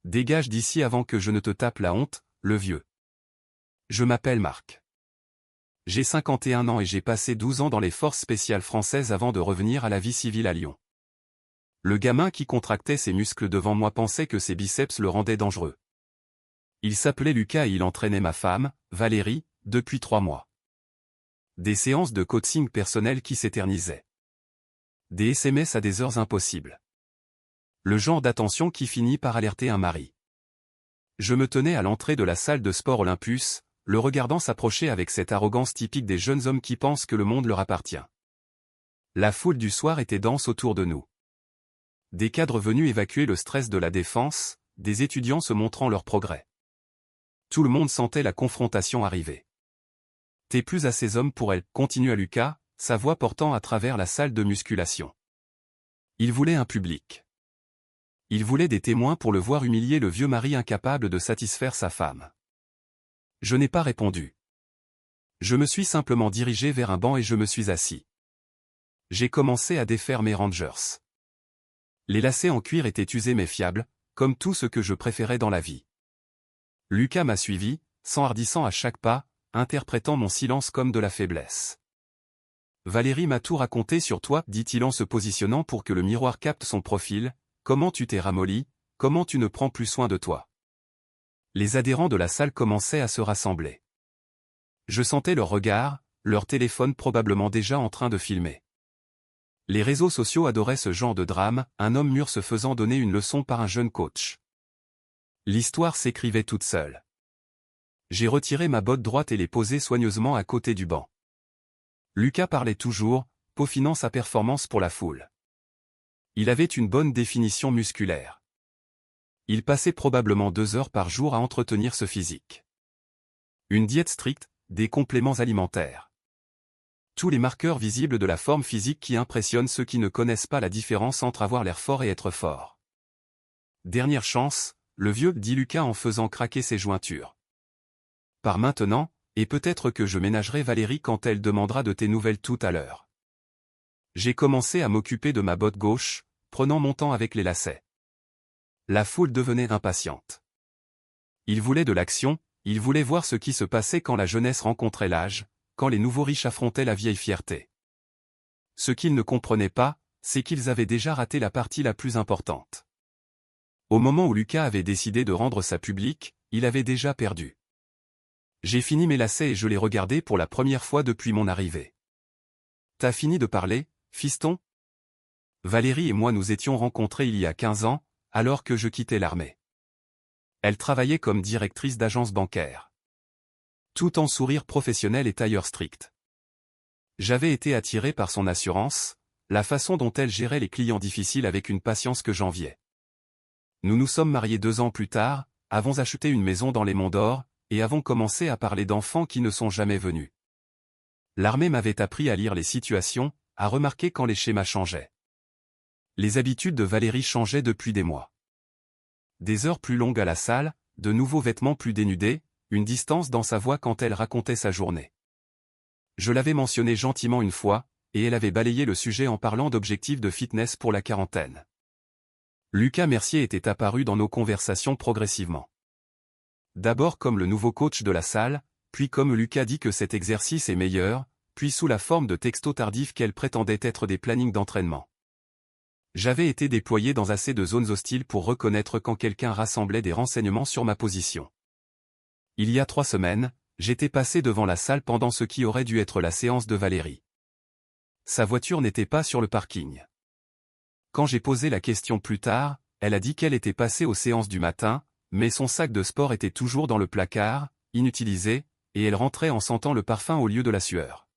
Dégage d'ici avant que je ne te tape la honte, le vieux. Je m'appelle Marc. J'ai 51 ans et j'ai passé 12 ans dans les forces spéciales françaises avant de revenir à la vie civile à Lyon. Le gamin qui contractait ses muscles devant moi pensait que ses biceps le rendaient dangereux. Il s'appelait Lucas et il entraînait ma femme, Valérie, depuis 3 mois. Des séances de coaching personnel qui s'éternisaient. Des SMS à des heures impossibles. Le genre d'attention qui finit par alerter un mari. Je me tenais à l'entrée de la salle de sport Olympus, le regardant s'approcher avec cette arrogance typique des jeunes hommes qui pensent que le monde leur appartient. La foule du soir était dense autour de nous. Des cadres venus évacuer le stress de la défense, des étudiants se montrant leur progrès. Tout le monde sentait la confrontation arriver. T'es plus à ces hommes pour elle, continua Lucas, sa voix portant à travers la salle de musculation. Il voulait un public. Il voulait des témoins pour le voir humilier le vieux mari incapable de satisfaire sa femme. Je n'ai pas répondu. Je me suis simplement dirigé vers un banc et je me suis assis. J'ai commencé à défaire mes Rangers. Les lacets en cuir étaient usés mais fiables, comme tout ce que je préférais dans la vie. Lucas m'a suivi, s'enhardissant à chaque pas, interprétant mon silence comme de la faiblesse. Valérie m'a tout raconté sur toi, dit-il en se positionnant pour que le miroir capte son profil. Comment tu t'es ramolli, comment tu ne prends plus soin de toi. Les adhérents de la salle commençaient à se rassembler. Je sentais leur regard, leur téléphone probablement déjà en train de filmer. Les réseaux sociaux adoraient ce genre de drame, un homme mûr se faisant donner une leçon par un jeune coach. L'histoire s'écrivait toute seule. J'ai retiré ma botte droite et l'ai posée soigneusement à côté du banc. Lucas parlait toujours, peaufinant sa performance pour la foule. Il avait une bonne définition musculaire. Il passait probablement 2 heures par jour à entretenir ce physique. Une diète stricte, des compléments alimentaires. Tous les marqueurs visibles de la forme physique qui impressionnent ceux qui ne connaissent pas la différence entre avoir l'air fort et être fort. Dernière chance, le vieux, dit Lucas en faisant craquer ses jointures. Par maintenant, et peut-être que je ménagerai Valérie quand elle demandera de tes nouvelles tout à l'heure. J'ai commencé à m'occuper de ma botte gauche, prenant mon temps avec les lacets. La foule devenait impatiente. Ils voulaient de l'action, ils voulaient voir ce qui se passait quand la jeunesse rencontrait l'âge, quand les nouveaux riches affrontaient la vieille fierté. Ce qu'ils ne comprenaient pas, c'est qu'ils avaient déjà raté la partie la plus importante. Au moment où Lucas avait décidé de rendre ça public, il avait déjà perdu. J'ai fini mes lacets et je les regardais pour la première fois depuis mon arrivée. T'as fini de parler, fiston ? Valérie et moi nous étions rencontrés il y a 15 ans, alors que je quittais l'armée. Elle travaillait comme directrice d'agence bancaire. Tout en sourire professionnel et tailleur strict. J'avais été attiré par son assurance, la façon dont elle gérait les clients difficiles avec une patience que j'enviais. Nous nous sommes mariés 2 ans plus tard, avons acheté une maison dans les Monts d'Or, et avons commencé à parler d'enfants qui ne sont jamais venus. L'armée m'avait appris à lire les situations, à remarquer quand les schémas changeaient. Les habitudes de Valérie changeaient depuis des mois. Des heures plus longues à la salle, de nouveaux vêtements plus dénudés, une distance dans sa voix quand elle racontait sa journée. Je l'avais mentionné gentiment une fois, et elle avait balayé le sujet en parlant d'objectifs de fitness pour la quarantaine. Lucas Mercier était apparu dans nos conversations progressivement. D'abord comme le nouveau coach de la salle, puis comme Lucas dit que cet exercice est meilleur, puis sous la forme de textos tardifs qu'elle prétendait être des plannings d'entraînement. J'avais été déployé dans assez de zones hostiles pour reconnaître quand quelqu'un rassemblait des renseignements sur ma position. Il y a 3 semaines, j'étais passé devant la salle pendant ce qui aurait dû être la séance de Valérie. Sa voiture n'était pas sur le parking. Quand j'ai posé la question plus tard, elle a dit qu'elle était passée aux séances du matin, mais son sac de sport était toujours dans le placard, inutilisé, et elle rentrait en sentant le parfum au lieu de la sueur.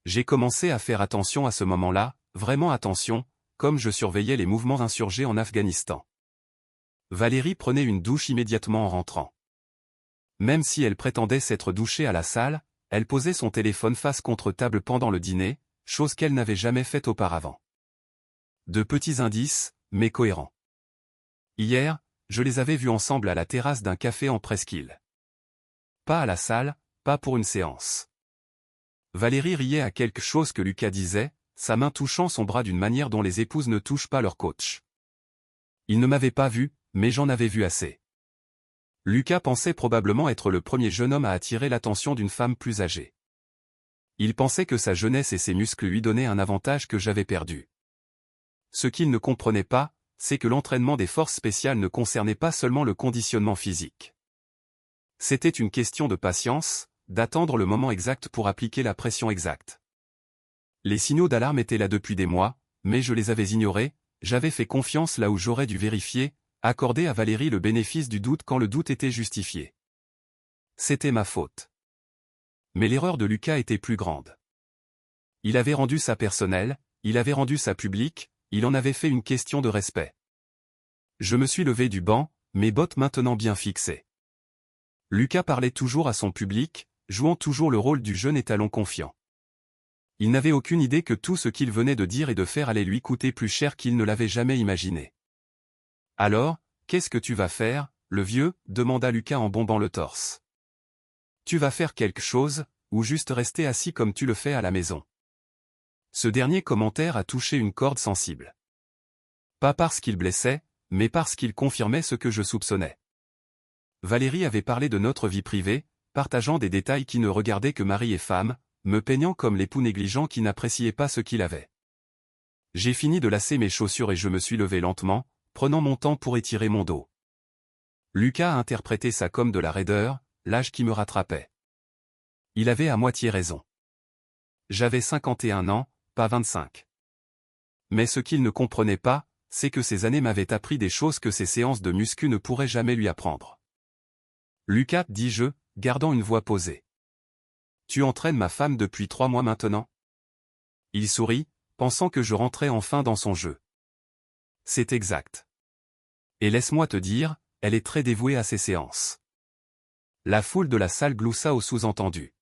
J'ai commencé à faire attention à ce moment-là, vraiment attention, comme je surveillais les mouvements insurgés en Afghanistan. Valérie prenait une douche immédiatement en rentrant. Même si elle prétendait s'être douchée à la salle, elle posait son téléphone face contre table pendant le dîner, chose qu'elle n'avait jamais faite auparavant. De petits indices, mais cohérents. Hier, je les avais vus ensemble à la terrasse d'un café en presqu'île. Pas à la salle, pas pour une séance. Valérie riait à quelque chose que Lucas disait, sa main touchant son bras d'une manière dont les épouses ne touchent pas leur coach. Il ne m'avait pas vu, mais j'en avais vu assez. Lucas pensait probablement être le premier jeune homme à attirer l'attention d'une femme plus âgée. Il pensait que sa jeunesse et ses muscles lui donnaient un avantage que j'avais perdu. Ce qu'il ne comprenait pas, c'est que l'entraînement des forces spéciales ne concernait pas seulement le conditionnement physique. C'était une question de patience, d'attendre le moment exact pour appliquer la pression exacte. Les signaux d'alarme étaient là depuis des mois, mais je les avais ignorés, j'avais fait confiance là où j'aurais dû vérifier, accorder à Valérie le bénéfice du doute quand le doute était justifié. C'était ma faute. Mais l'erreur de Lucas était plus grande. Il avait rendu ça personnel, il avait rendu ça public, il en avait fait une question de respect. Je me suis levé du banc, mes bottes maintenant bien fixées. Lucas parlait toujours à son public, jouant toujours le rôle du jeune étalon confiant. Il n'avait aucune idée que tout ce qu'il venait de dire et de faire allait lui coûter plus cher qu'il ne l'avait jamais imaginé. « Alors, qu'est-ce que tu vas faire, le vieux ?» demanda Lucas en bombant le torse. « Tu vas faire quelque chose, ou juste rester assis comme tu le fais à la maison ?» Ce dernier commentaire a touché une corde sensible. Pas parce qu'il blessait, mais parce qu'il confirmait ce que je soupçonnais. Valérie avait parlé de notre vie privée, partageant des détails qui ne regardaient que mari et femme, me peignant comme l'époux négligent qui n'appréciait pas ce qu'il avait. J'ai fini de lasser mes chaussures et je me suis levé lentement, prenant mon temps pour étirer mon dos. Lucas a interprété ça comme de la raideur, l'âge qui me rattrapait. Il avait à moitié raison. J'avais 51 ans, pas 25. Mais ce qu'il ne comprenait pas, c'est que ces années m'avaient appris des choses que ces séances de muscu ne pourraient jamais lui apprendre. Lucas, dis-je, gardant une voix posée. Tu entraînes ma femme depuis 3 mois maintenant ? Il sourit, pensant que je rentrais enfin dans son jeu. C'est exact. Et laisse-moi te dire, elle est très dévouée à ses séances. La foule de la salle gloussa au sous-entendu.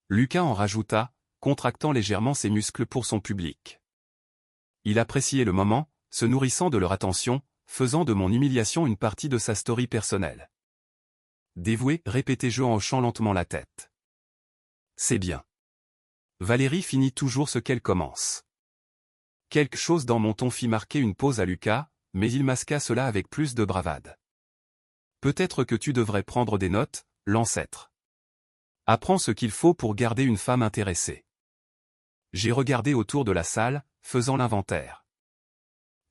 Lucas en rajouta, contractant légèrement ses muscles pour son public. Il appréciait le moment, se nourrissant de leur attention, faisant de mon humiliation une partie de sa story personnelle. Dévoué, répétai-je en hochant lentement la tête. C'est bien. Valérie finit toujours ce qu'elle commence. Quelque chose dans mon ton fit marquer une pause à Lucas, mais il masqua cela avec plus de bravade. Peut-être que tu devrais prendre des notes, l'ancêtre. Apprends ce qu'il faut pour garder une femme intéressée. J'ai regardé autour de la salle, faisant l'inventaire.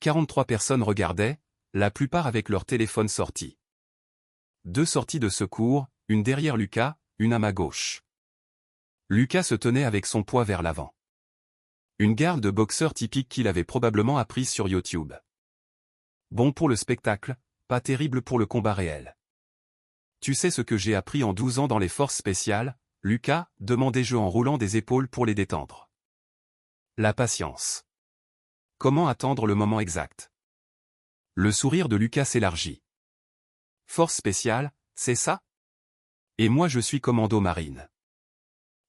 43 personnes regardaient, la plupart avec leur téléphone sorti. 2 sorties de secours, une derrière Lucas, une à ma gauche. Lucas se tenait avec son poids vers l'avant. Une garde de boxeur typique qu'il avait probablement apprise sur YouTube. Bon pour le spectacle, pas terrible pour le combat réel. Tu sais ce que j'ai appris en 12 ans dans les forces spéciales, Lucas, demandai-je en roulant des épaules pour les détendre. La patience. Comment attendre le moment exact? Le sourire de Lucas s'élargit. Force spéciale, c'est ça? Et moi je suis commando marine.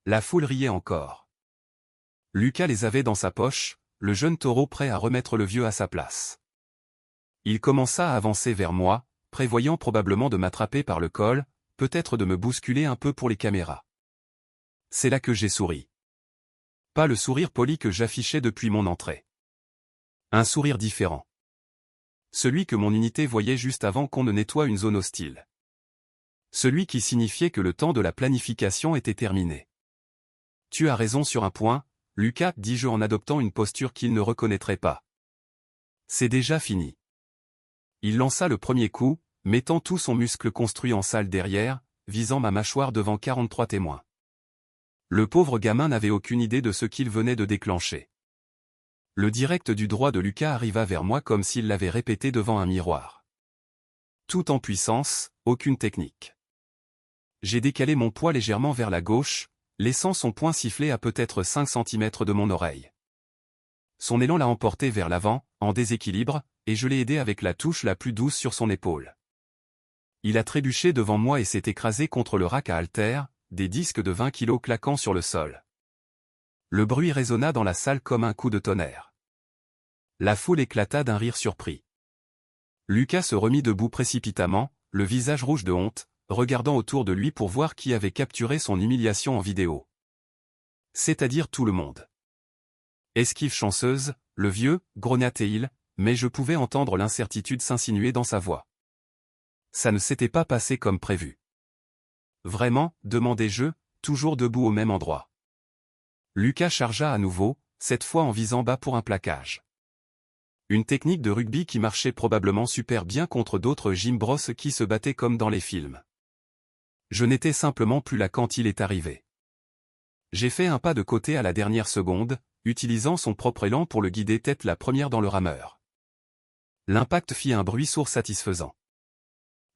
La foule riait encore. Lucas les avait dans sa poche, le jeune taureau prêt à remettre le vieux à sa place. Il commença à avancer vers moi, prévoyant probablement de m'attraper par le col, peut-être de me bousculer un peu pour les caméras. C'est là que j'ai souri. Pas le sourire poli que j'affichais depuis mon entrée. Un sourire différent. Celui que mon unité voyait juste avant qu'on ne nettoie une zone hostile. Celui qui signifiait que le temps de la planification était terminé. Tu as raison sur un point, Lucas, dis-je en adoptant une posture qu'il ne reconnaîtrait pas. C'est déjà fini. Il lança le premier coup, mettant tout son muscle construit en salle derrière, visant ma mâchoire devant 43 témoins. Le pauvre gamin n'avait aucune idée de ce qu'il venait de déclencher. Le direct du droit de Lucas arriva vers moi comme s'il l'avait répété devant un miroir. Tout en puissance, aucune technique. J'ai décalé mon poids légèrement vers la gauche, laissant son poing siffler à peut-être 5 cm de mon oreille. Son élan l'a emporté vers l'avant, en déséquilibre, et je l'ai aidé avec la touche la plus douce sur son épaule. Il a trébuché devant moi et s'est écrasé contre le rack à haltères, des disques de 20 kg claquant sur le sol. Le bruit résonna dans la salle comme un coup de tonnerre. La foule éclata d'un rire surpris. Lucas se remit debout précipitamment, le visage rouge de honte, regardant autour de lui pour voir qui avait capturé son humiliation en vidéo. C'est-à-dire tout le monde. Esquive chanceuse, le vieux, grogna-t-il, mais je pouvais entendre l'incertitude s'insinuer dans sa voix. Ça ne s'était pas passé comme prévu. Vraiment, demandai-je, toujours debout au même endroit. Lucas chargea à nouveau, cette fois en visant bas pour un plaquage. Une technique de rugby qui marchait probablement super bien contre d'autres Jim Bros qui se battaient comme dans les films. Je n'étais simplement plus là quand il est arrivé. J'ai fait un pas de côté à la dernière seconde, utilisant son propre élan pour le guider tête la première dans le rameur. L'impact fit un bruit sourd satisfaisant.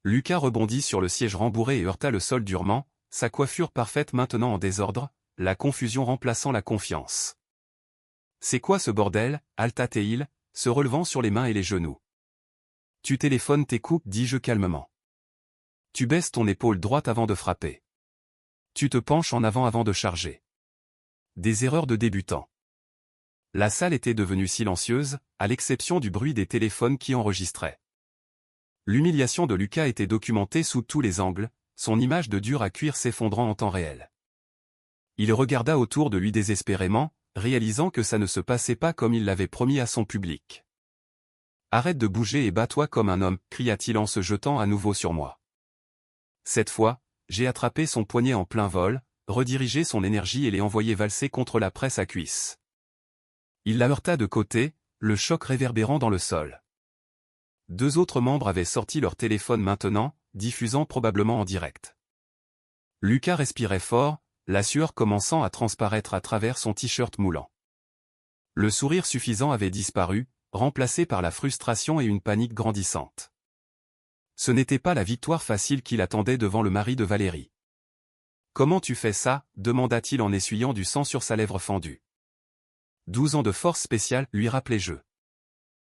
Lucas rebondit sur le siège rembourré et heurta le sol durement, sa coiffure parfaite maintenant en désordre, la confusion remplaçant la confiance. « C'est quoi ce bordel » halta-t-il, se relevant sur les mains et les genoux. « Tu téléphones tes coups » dis-je calmement. « Tu baisses ton épaule droite avant de frapper. Tu te penches en avant de charger. » Des erreurs de débutant. La salle était devenue silencieuse, à l'exception du bruit des téléphones qui enregistraient. L'humiliation de Lucas était documentée sous tous les angles, son image de dur à cuire s'effondrant en temps réel. Il regarda autour de lui désespérément, réalisant que ça ne se passait pas comme il l'avait promis à son public. « Arrête de bouger et bats-toi comme un homme » cria-t-il en se jetant à nouveau sur moi. Cette fois, j'ai attrapé son poignet en plein vol, redirigé son énergie et l'ai envoyé valser contre la presse à cuisse. Il la heurta de côté, le choc réverbérant dans le sol. Deux autres membres avaient sorti leur téléphone maintenant, diffusant probablement en direct. Lucas respirait fort, la sueur commençant à transparaître à travers son t-shirt moulant. Le sourire suffisant avait disparu, remplacé par la frustration et une panique grandissante. Ce n'était pas la victoire facile qu'il attendait devant le mari de Valérie. « Comment tu fais ça » demanda-t-il en essuyant du sang sur sa lèvre fendue. 12 ans de force spéciale, lui rappelai-je.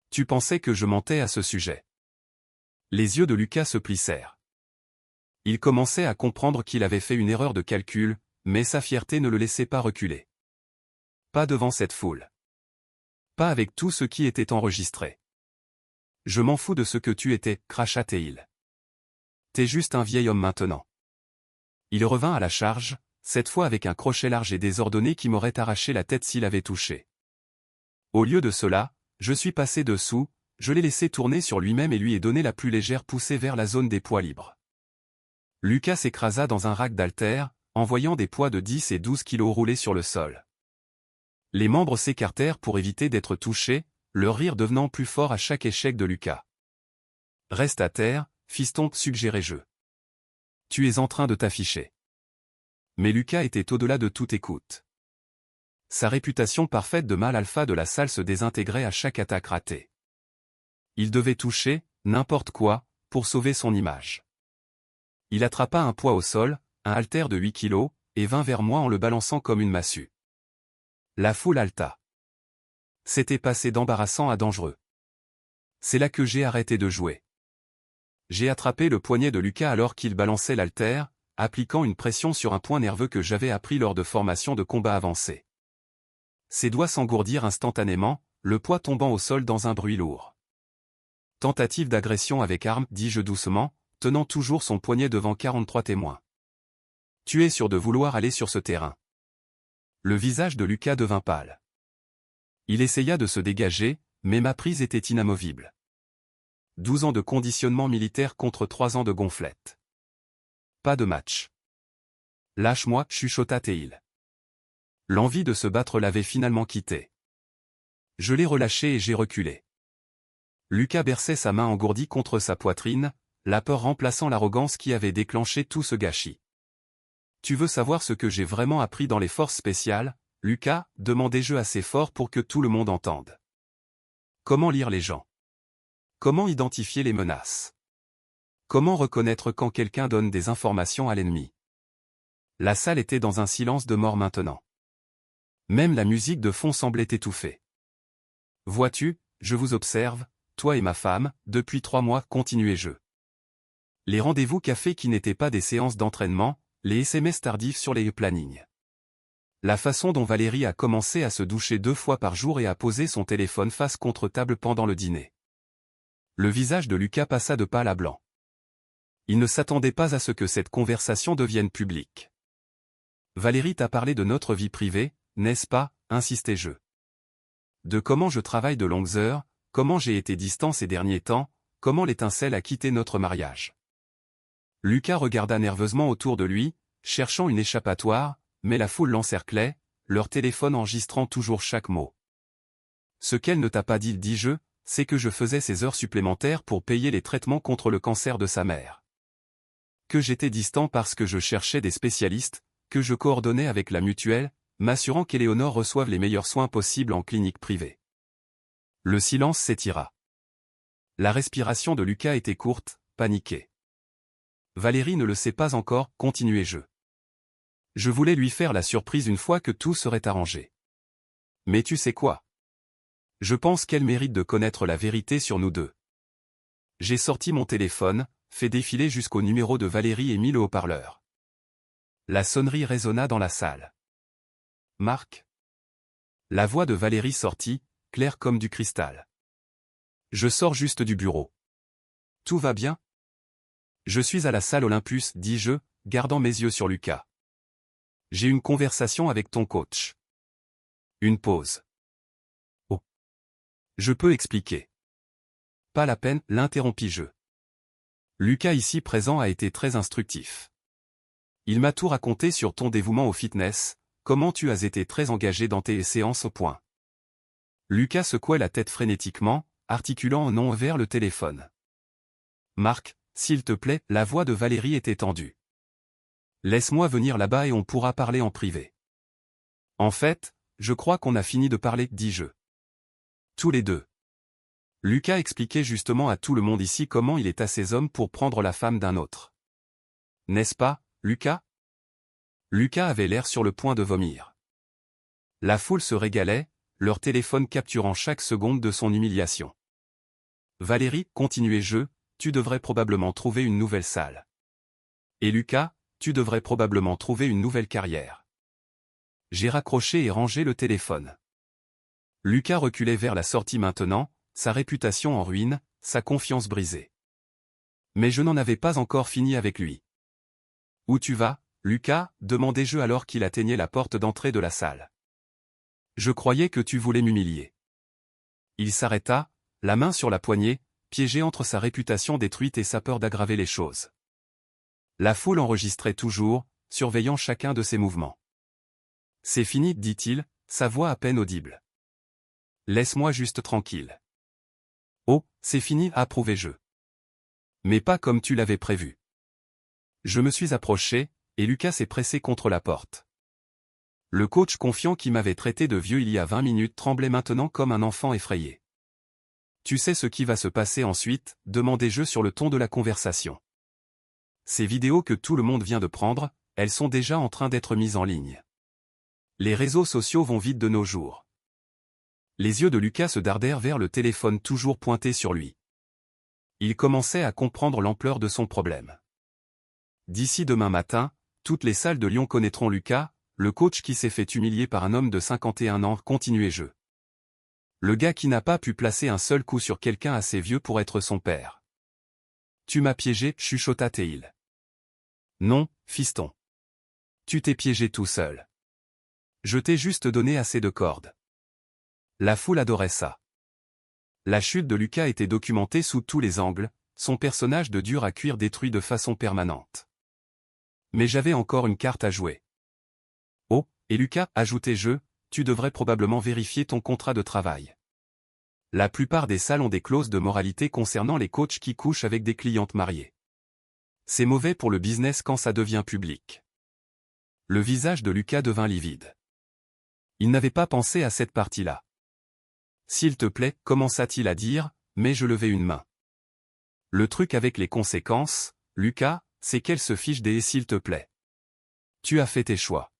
Tu pensais que je mentais à ce sujet. Les yeux de Lucas se plissèrent. Il commençait à comprendre qu'il avait fait une erreur de calcul, mais sa fierté ne le laissait pas reculer. Pas devant cette foule. Pas avec tout ce qui était enregistré. Je m'en fous de ce que tu étais, cracha-t-il. T'es juste un vieil homme maintenant. Il revint à la charge, cette fois avec un crochet large et désordonné qui m'aurait arraché la tête s'il avait touché. Au lieu de cela, je suis passé dessous, je l'ai laissé tourner sur lui-même et lui ai donné la plus légère poussée vers la zone des poids libres. Lucas s'écrasa dans un rack d'haltères, envoyant des poids de 10 et 12 kilos rouler sur le sol. Les membres s'écartèrent pour éviter d'être touchés, leur rire devenant plus fort à chaque échec de Lucas. « Reste à terre, fiston » suggérai-je. « Tu es en train de t'afficher. » Mais Lucas était au-delà de toute écoute. Sa réputation parfaite de mâle alpha de la salle se désintégrait à chaque attaque ratée. Il devait toucher, n'importe quoi, pour sauver son image. Il attrapa un poids au sol, un haltère de 8 kilos, et vint vers moi en le balançant comme une massue. La foule halta. C'était passé d'embarrassant à dangereux. C'est là que j'ai arrêté de jouer. J'ai attrapé le poignet de Lucas alors qu'il balançait l'haltère, appliquant une pression sur un point nerveux que j'avais appris lors de formations de combat avancées. Ses doigts s'engourdirent instantanément, le poids tombant au sol dans un bruit lourd. Tentative d'agression avec arme, dis-je doucement, tenant toujours son poignet devant 43 témoins. Tu es sûr de vouloir aller sur ce terrain. Le visage de Lucas devint pâle. Il essaya de se dégager, mais ma prise était inamovible. 12 ans de conditionnement militaire contre 3 ans de gonflette. Pas de match. Lâche-moi, chuchota-t-il. L'envie de se battre l'avait finalement quitté. Je l'ai relâché et j'ai reculé. Lucas berçait sa main engourdie contre sa poitrine, la peur remplaçant l'arrogance qui avait déclenché tout ce gâchis. Tu veux savoir ce que j'ai vraiment appris dans les forces spéciales, Lucas, demandai-je assez fort pour que tout le monde entende. Comment lire les gens? Comment identifier les menaces? Comment reconnaître quand quelqu'un donne des informations à l'ennemi? La salle était dans un silence de mort maintenant. Même la musique de fond semblait étouffée. Vois-tu, je vous observe, toi et ma femme, depuis 3 mois, continuai-je. Les rendez-vous café qui n'étaient pas des séances d'entraînement, les SMS tardifs sur les plannings. La façon dont Valérie a commencé à se doucher 2 fois par jour et à poser son téléphone face contre table pendant le dîner. Le visage de Lucas passa de pâle à blanc. Il ne s'attendait pas à ce que cette conversation devienne publique. Valérie t'a parlé de notre vie privée, n'est-ce pas, insistai-je. De comment je travaille de longues heures, comment j'ai été distant ces derniers temps, comment l'étincelle a quitté notre mariage. Lucas regarda nerveusement autour de lui, cherchant une échappatoire, mais la foule l'encerclait, leur téléphone enregistrant toujours chaque mot. Ce qu'elle ne t'a pas dit, dis-je, c'est que je faisais ces heures supplémentaires pour payer les traitements contre le cancer de sa mère. Que j'étais distant parce que je cherchais des spécialistes, que je coordonnais avec la mutuelle, m'assurant qu'Éléonore reçoive les meilleurs soins possibles en clinique privée. Le silence s'étira. La respiration de Lucas était courte, paniquée. Valérie ne le sait pas encore, continuai-je. Je voulais lui faire la surprise une fois que tout serait arrangé. Mais tu sais quoi? Je pense qu'elle mérite de connaître la vérité sur nous deux. J'ai sorti mon téléphone, fait défiler jusqu'au numéro de Valérie et mis le haut-parleur. La sonnerie résonna dans la salle. Marc? La voix de Valérie sortit, claire comme du cristal. Je sors juste du bureau. Tout va bien? Je suis à la salle Olympus, dis-je, gardant mes yeux sur Lucas. J'ai une conversation avec ton coach. Une pause. Oh. Je peux expliquer. Pas la peine, l'interrompis-je. Lucas ici présent a été très instructif. Il m'a tout raconté sur ton dévouement au fitness, comment tu as été très engagé dans tes séances au point. Lucas secouait la tête frénétiquement, articulant un nom vers le téléphone. Marc, s'il te plaît, la voix de Valérie était tendue. Laisse-moi venir là-bas et on pourra parler en privé. En fait, je crois qu'on a fini de parler, dis-je. Tous les deux. Lucas expliquait justement à tout le monde ici comment il est à ses hommes pour prendre la femme d'un autre. N'est-ce pas, Lucas? Lucas avait l'air sur le point de vomir. La foule se régalait, leur téléphone capturant chaque seconde de son humiliation. Valérie, continuai-je, tu devrais probablement trouver une nouvelle salle. Et Lucas, tu devrais probablement trouver une nouvelle carrière. J'ai raccroché et rangé le téléphone. Lucas reculait vers la sortie maintenant, sa réputation en ruine, sa confiance brisée. Mais je n'en avais pas encore fini avec lui. Où tu vas, Lucas? Demandai-je alors qu'il atteignait la porte d'entrée de la salle. Je croyais que tu voulais m'humilier. Il s'arrêta, la main sur la poignée, piégé entre sa réputation détruite et sa peur d'aggraver les choses. La foule enregistrait toujours, surveillant chacun de ses mouvements. C'est fini, dit-il, sa voix à peine audible. Laisse-moi juste tranquille. Oh, c'est fini, approuvai-je. Mais pas comme tu l'avais prévu. Je me suis approché, et Lucas s'est pressé contre la porte. Le coach confiant qui m'avait traité de vieux il y a 20 minutes tremblait maintenant comme un enfant effrayé. Tu sais ce qui va se passer ensuite, demandai-je sur le ton de la conversation. Ces vidéos que tout le monde vient de prendre, elles sont déjà en train d'être mises en ligne. Les réseaux sociaux vont vite de nos jours. Les yeux de Lucas se dardèrent vers le téléphone toujours pointé sur lui. Il commençait à comprendre l'ampleur de son problème. D'ici demain matin, toutes les salles de Lyon connaîtront Lucas, le coach qui s'est fait humilier par un homme de 51 ans, continuai-je. Le gars qui n'a pas pu placer un seul coup sur quelqu'un assez vieux pour être son père. Tu m'as piégé, chuchota Théil. Non, fiston. Tu t'es piégé tout seul. Je t'ai juste donné assez de cordes. La foule adorait ça. La chute de Lucas était documentée sous tous les angles, son personnage de dur à cuire détruit de façon permanente. Mais j'avais encore une carte à jouer. Oh, et Lucas, ajoutai-je, tu devrais probablement vérifier ton contrat de travail. La plupart des salles ont des clauses de moralité concernant les coachs qui couchent avec des clientes mariées. C'est mauvais pour le business quand ça devient public. Le visage de Lucas devint livide. Il n'avait pas pensé à cette partie-là. S'il te plaît, commença-t-il à dire, mais je levai une main. Le truc avec les conséquences, Lucas, c'est qu'elle se fiche des s'il te plaît. Tu as fait tes choix.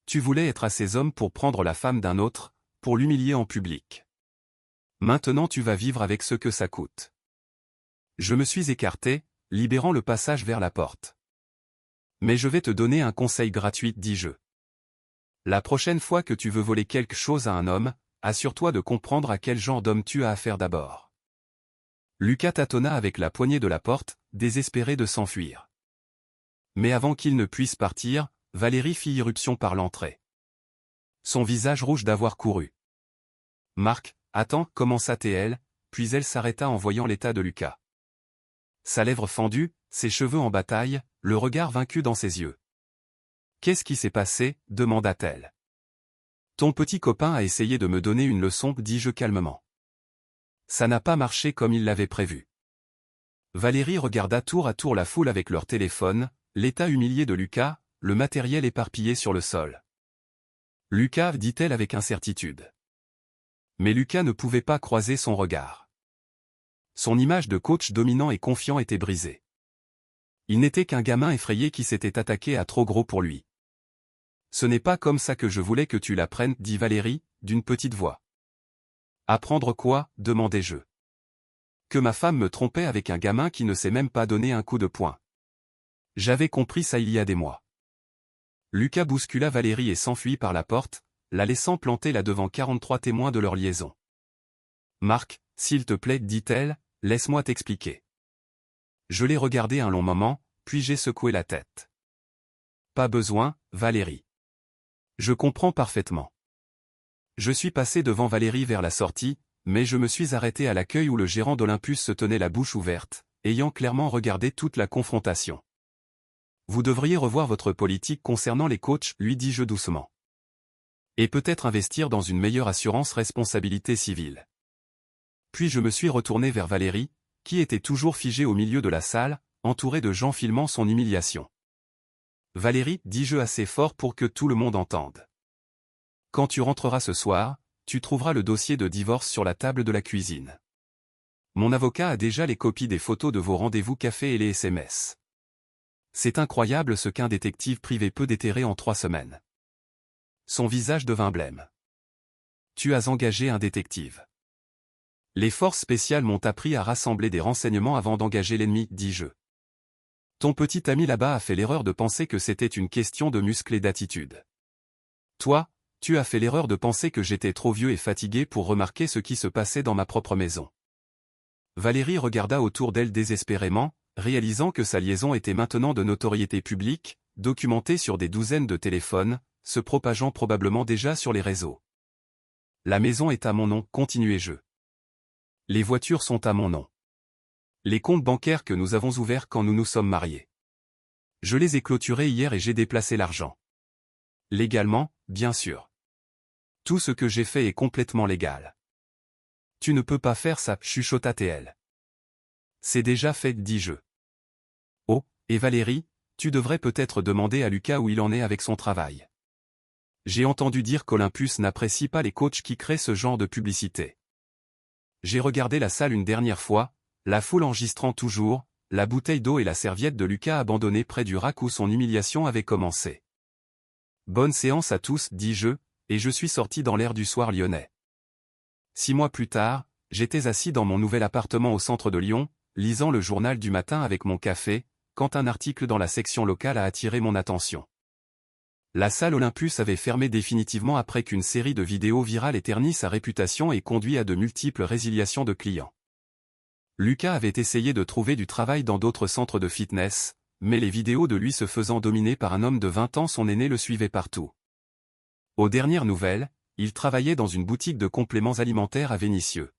Tu voulais être à ces hommes pour prendre la femme d'un autre, pour l'humilier en public. Maintenant tu vas vivre avec ce que ça coûte. Je me suis écarté, libérant le passage vers la porte. Mais je vais te donner un conseil gratuit, dis-je. La prochaine fois que tu veux voler quelque chose à un homme, assure-toi de comprendre à quel genre d'homme tu as affaire d'abord. Lucas tâtonna avec la poignée de la porte, désespéré de s'enfuir. Mais avant qu'il ne puisse partir, Valérie fit irruption par l'entrée. Son visage rouge d'avoir couru. Marc, Attends, commença-t-elle, puis elle s'arrêta en voyant l'état de Lucas. Sa lèvre fendue, ses cheveux en bataille, le regard vaincu dans ses yeux. Qu'est-ce qui s'est passé, demanda-t-elle. Ton petit copain a essayé de me donner une leçon, dis-je calmement. Ça n'a pas marché comme il l'avait prévu. Valérie regarda tour à tour la foule avec leur téléphone, l'état humilié de Lucas, le matériel éparpillé sur le sol. Lucas, dit-elle avec incertitude. Mais Lucas ne pouvait pas croiser son regard. Son image de coach dominant et confiant était brisée. Il n'était qu'un gamin effrayé qui s'était attaqué à trop gros pour lui. Ce n'est pas comme ça que je voulais que tu l'apprennes, dit Valérie, d'une petite voix. Apprendre quoi, demandai-je. Que ma femme me trompait avec un gamin qui ne sait même pas donner un coup de poing. J'avais compris ça il y a des mois. Lucas bouscula Valérie et s'enfuit par la porte, la laissant planter là devant 43 témoins de leur liaison. Marc, s'il te plaît, dit-elle, laisse-moi t'expliquer. Je l'ai regardé un long moment, puis j'ai secoué la tête. Pas besoin, Valérie. Je comprends parfaitement. Je suis passé devant Valérie vers la sortie, mais je me suis arrêté à l'accueil où le gérant d'Olympus se tenait la bouche ouverte, ayant clairement regardé toute la confrontation. Vous devriez revoir votre politique concernant les coachs, lui dis-je doucement. Et peut-être investir dans une meilleure assurance responsabilité civile. Puis je me suis retourné vers Valérie, qui était toujours figée au milieu de la salle, entourée de gens filmant son humiliation. Valérie, dis-je assez fort pour que tout le monde entende. Quand tu rentreras ce soir, tu trouveras le dossier de divorce sur la table de la cuisine. Mon avocat a déjà les copies des photos de vos rendez-vous café et les SMS. C'est incroyable ce qu'un détective privé peut déterrer en 3 semaines. Son visage devint blême. Tu as engagé un détective. Les forces spéciales m'ont appris à rassembler des renseignements avant d'engager l'ennemi, dis-je. Ton petit ami là-bas a fait l'erreur de penser que c'était une question de muscles et d'attitude. Toi, tu as fait l'erreur de penser que j'étais trop vieux et fatigué pour remarquer ce qui se passait dans ma propre maison. Valérie regarda autour d'elle désespérément, réalisant que sa liaison était maintenant de notoriété publique, documentée sur des douzaines de téléphones, se propageant probablement déjà sur les réseaux. La maison est à mon nom, continuai-je. Les voitures sont à mon nom. Les comptes bancaires que nous avons ouverts quand nous nous sommes mariés. Je les ai clôturés hier et j'ai déplacé l'argent. Légalement, bien sûr. Tout ce que j'ai fait est complètement légal. Tu ne peux pas faire ça, chuchota-t-elle. C'est déjà fait, dis-je. Oh, et Valérie, tu devrais peut-être demander à Lucas où il en est avec son travail. J'ai entendu dire qu'Olympus n'apprécie pas les coachs qui créent ce genre de publicité. J'ai regardé la salle une dernière fois, la foule enregistrant toujours, la bouteille d'eau et la serviette de Lucas abandonnée près du rack où son humiliation avait commencé. Bonne séance à tous, dis-je, et je suis sorti dans l'air du soir lyonnais. 6 mois plus tard, j'étais assis dans mon nouvel appartement au centre de Lyon, lisant le journal du matin avec mon café, quand un article dans la section locale a attiré mon attention. La salle Olympus avait fermé définitivement après qu'une série de vidéos virales ait terni sa réputation et conduit à de multiples résiliations de clients. Lucas avait essayé de trouver du travail dans d'autres centres de fitness, mais les vidéos de lui se faisant dominer par un homme de 20 ans son aîné le suivaient partout. Aux dernières nouvelles, il travaillait dans une boutique de compléments alimentaires à Vénissieux.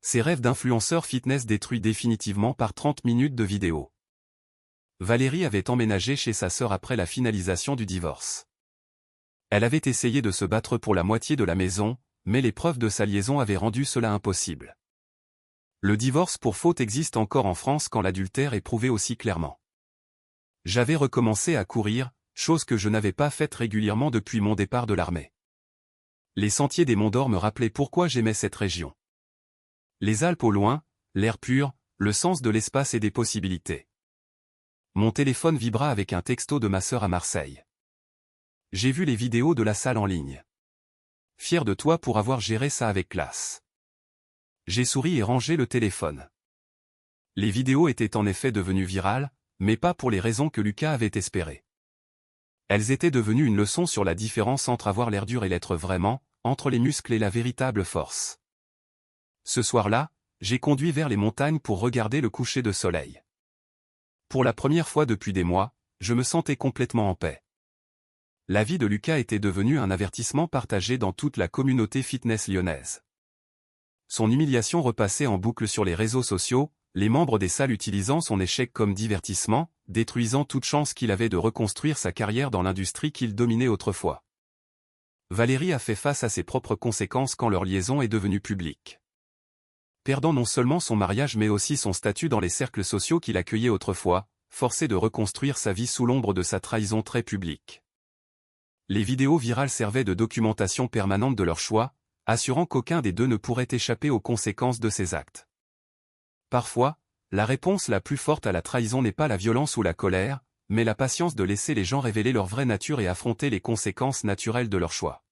Ses rêves d'influenceur fitness détruits définitivement par 30 minutes de vidéo. Valérie avait emménagé chez sa sœur après la finalisation du divorce. Elle avait essayé de se battre pour la moitié de la maison, mais les preuves de sa liaison avaient rendu cela impossible. Le divorce pour faute existe encore en France quand l'adultère est prouvé aussi clairement. J'avais recommencé à courir, chose que je n'avais pas faite régulièrement depuis mon départ de l'armée. Les sentiers des Monts d'Or me rappelaient pourquoi j'aimais cette région. Les Alpes au loin, l'air pur, le sens de l'espace et des possibilités. Mon téléphone vibra avec un texto de ma sœur à Marseille. J'ai vu les vidéos de la salle en ligne. Fier de toi pour avoir géré ça avec classe. J'ai souri et rangé le téléphone. Les vidéos étaient en effet devenues virales, mais pas pour les raisons que Lucas avait espérées. Elles étaient devenues une leçon sur la différence entre avoir l'air dur et l'être vraiment, entre les muscles et la véritable force. Ce soir-là, j'ai conduit vers les montagnes pour regarder le coucher de soleil. Pour la première fois depuis des mois, je me sentais complètement en paix. La vie de Lucas était devenue un avertissement partagé dans toute la communauté fitness lyonnaise. Son humiliation repassait en boucle sur les réseaux sociaux, les membres des salles utilisant son échec comme divertissement, détruisant toute chance qu'il avait de reconstruire sa carrière dans l'industrie qu'il dominait autrefois. Valérie a fait face à ses propres conséquences quand leur liaison est devenue publique. Perdant non seulement son mariage mais aussi son statut dans les cercles sociaux qu'il accueillait autrefois, forcé de reconstruire sa vie sous l'ombre de sa trahison très publique. Les vidéos virales servaient de documentation permanente de leur choix, assurant qu'aucun des deux ne pourrait échapper aux conséquences de ses actes. Parfois, la réponse la plus forte à la trahison n'est pas la violence ou la colère, mais la patience de laisser les gens révéler leur vraie nature et affronter les conséquences naturelles de leur choix.